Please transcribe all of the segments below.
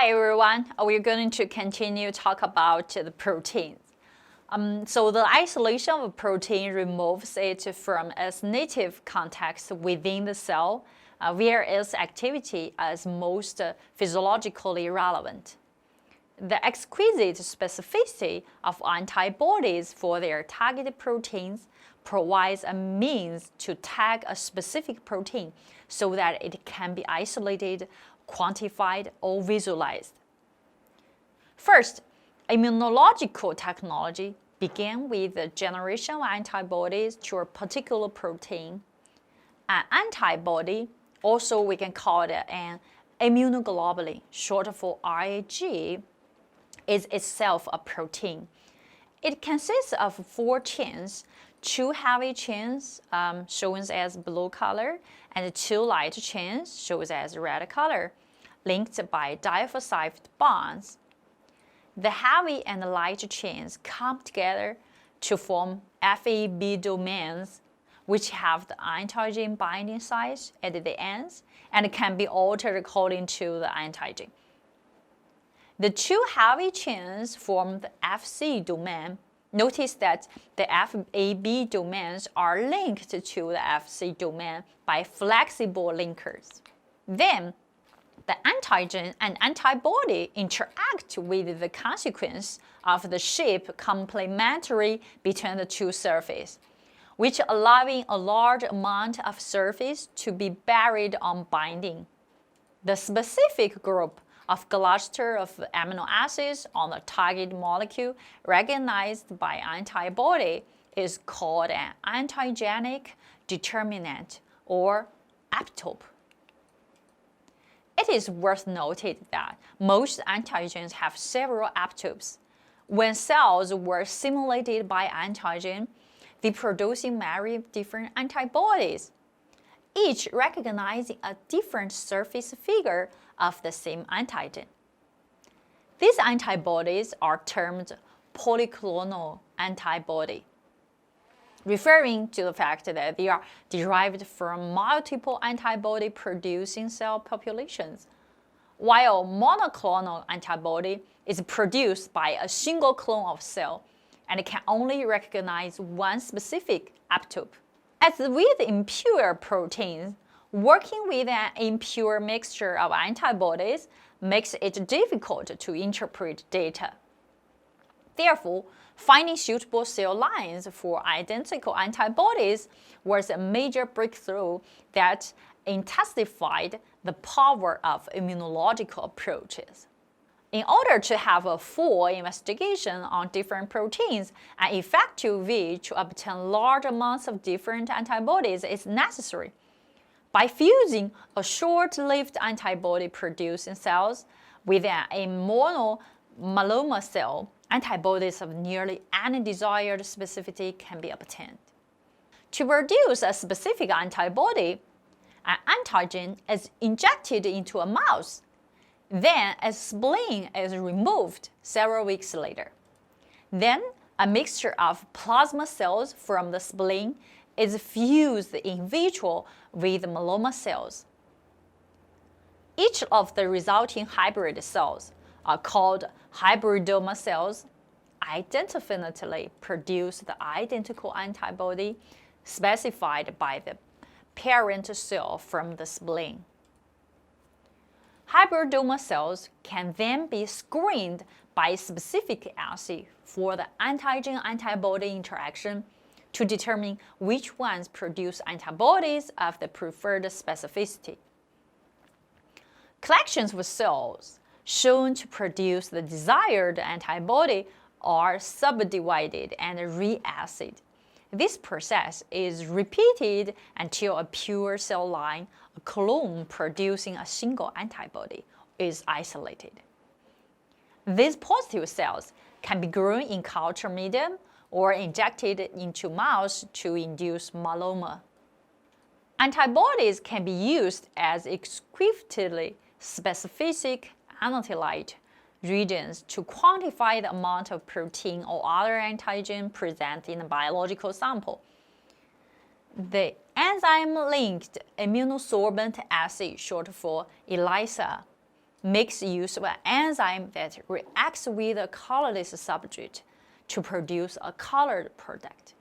Hi everyone, we're going to continue to talk about the proteins. So the isolation of a protein removes it from its native context within the cell, where its activity is most physiologically relevant. The exquisite specificity of antibodies for their targeted proteins provides a means to tag a specific protein so that it can be isolated, quantified, or visualized. First, immunological technology began with the generation of antibodies to a particular protein. An antibody, also we can call it an immunoglobulin, short for RAG, is itself a protein. It consists of 4 chains, 2 heavy chains shown as blue color, and 2 light chains shown as red color, linked by diphosphate bonds. The heavy and light chains come together to form Fab domains, which have the antigen binding sites at the ends and can be altered according to the antigen. The 2 heavy chains form the Fc domain. Notice that the Fab domains are linked to the Fc domain by flexible linkers. Then, the antigen and antibody interact with the consequence of the shape complementary between the 2 surfaces, which allowing a large amount of surface to be buried on binding. The specific group of cluster of amino acids on the target molecule recognized by antibody is called an antigenic determinant or epitope. It is worth noting that most antigens have several epitopes. When cells were stimulated by antigen, they produce many different antibodies, each recognizing a different surface figure of the same antigen. These antibodies are termed polyclonal antibody, referring to the fact that they are derived from multiple antibody-producing cell populations, while monoclonal antibody is produced by a single clone of cell and can only recognize one specific epitope. As with impure proteins, working with an impure mixture of antibodies makes it difficult to interpret data. Therefore, finding suitable cell lines for identical antibodies was a major breakthrough that intensified the power of immunological approaches. In order to have a full investigation on different proteins, an effective way to obtain large amounts of different antibodies is necessary. By fusing a short-lived antibody producing cells with a monomyeloma cell, antibodies of nearly any desired specificity can be obtained. To produce a specific antibody, an antigen is injected into a mouse. Then a spleen is removed several weeks later. Then a mixture of plasma cells from the spleen is fused in vitro with myeloma cells. Each of the resulting hybrid cells are called hybridoma cells, identifiably produce the identical antibody specified by the parent cell from the spleen. Hybridoma cells can then be screened by specific assay for the antigen-antibody interaction to determine which ones produce antibodies of the preferred specificity. Collections of cells shown to produce the desired antibody are subdivided and reassayed. This process is repeated until a pure cell line, a clone producing a single antibody, is isolated. These positive cells can be grown in culture medium or injected into mouse to induce myeloma. Antibodies can be used as exquisitely specific analyte reagents to quantify the amount of protein or other antigen present in a biological sample. The enzyme-linked immunosorbent assay, short for ELISA, makes use of an enzyme that reacts with a colorless substrate to produce a colored product.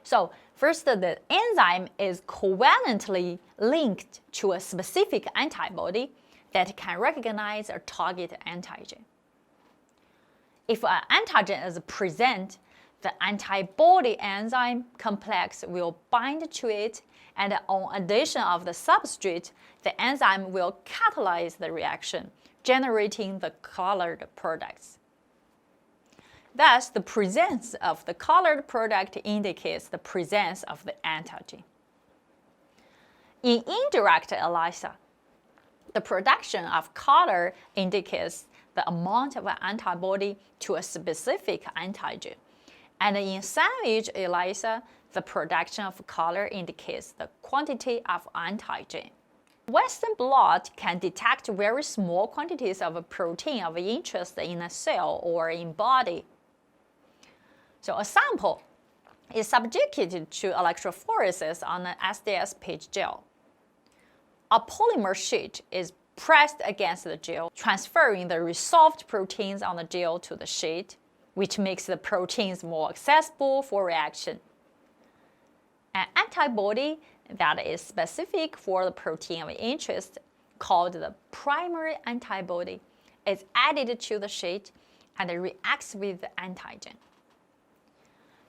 So first, the enzyme is covalently linked to a specific antibody that can recognize a target antigen. If an antigen is present, the antibody enzyme complex will bind to it, and on addition of the substrate, the enzyme will catalyze the reaction, generating the colored products. Thus, the presence of the colored product indicates the presence of the antigen. In indirect ELISA, the production of color indicates the amount of an antibody to a specific antigen. And in sandwich ELISA, the production of color indicates the quantity of antigen. Western blot can detect very small quantities of a protein of interest in a cell or in body. So a sample is subjected to electrophoresis on an SDS page gel. A polymer sheet is pressed against the gel, transferring the resolved proteins on the gel to the sheet, which makes the proteins more accessible for reaction. An antibody that is specific for the protein of interest, called the primary antibody, is added to the sheet and reacts with the antigen.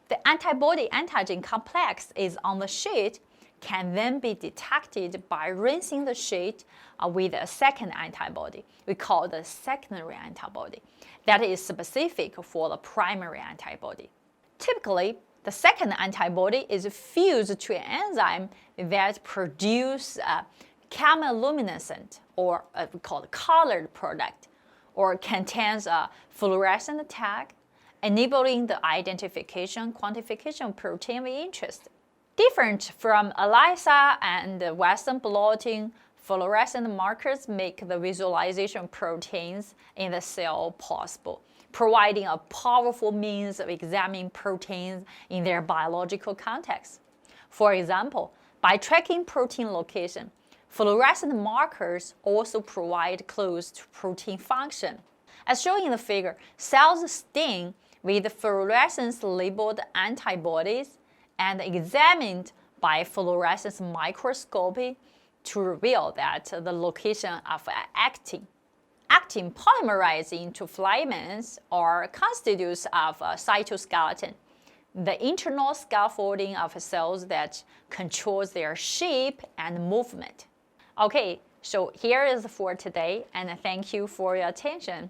The antibody-antigen complex is on the sheet can then be detected by rinsing the sheet with a second antibody. We call the secondary antibody. That is specific for the primary antibody. Typically, the second antibody is fused to an enzyme that produces a chemiluminescent, or we call it colored product, or contains a fluorescent tag, enabling the identification, quantification of protein of interest. Different from ELISA and Western blotting, fluorescent markers make the visualization of proteins in the cell possible, providing a powerful means of examining proteins in their biological context. For example, by tracking protein location, fluorescent markers also provide clues to protein function. As shown in the figure, cells stain with fluorescence-labeled antibodies and examined by fluorescence microscopy to reveal that the location of actin. Actin polymerizes into filaments or constitutes of a cytoskeleton, the internal scaffolding of cells that controls their shape and movement. Okay, so here is for today, and thank you for your attention.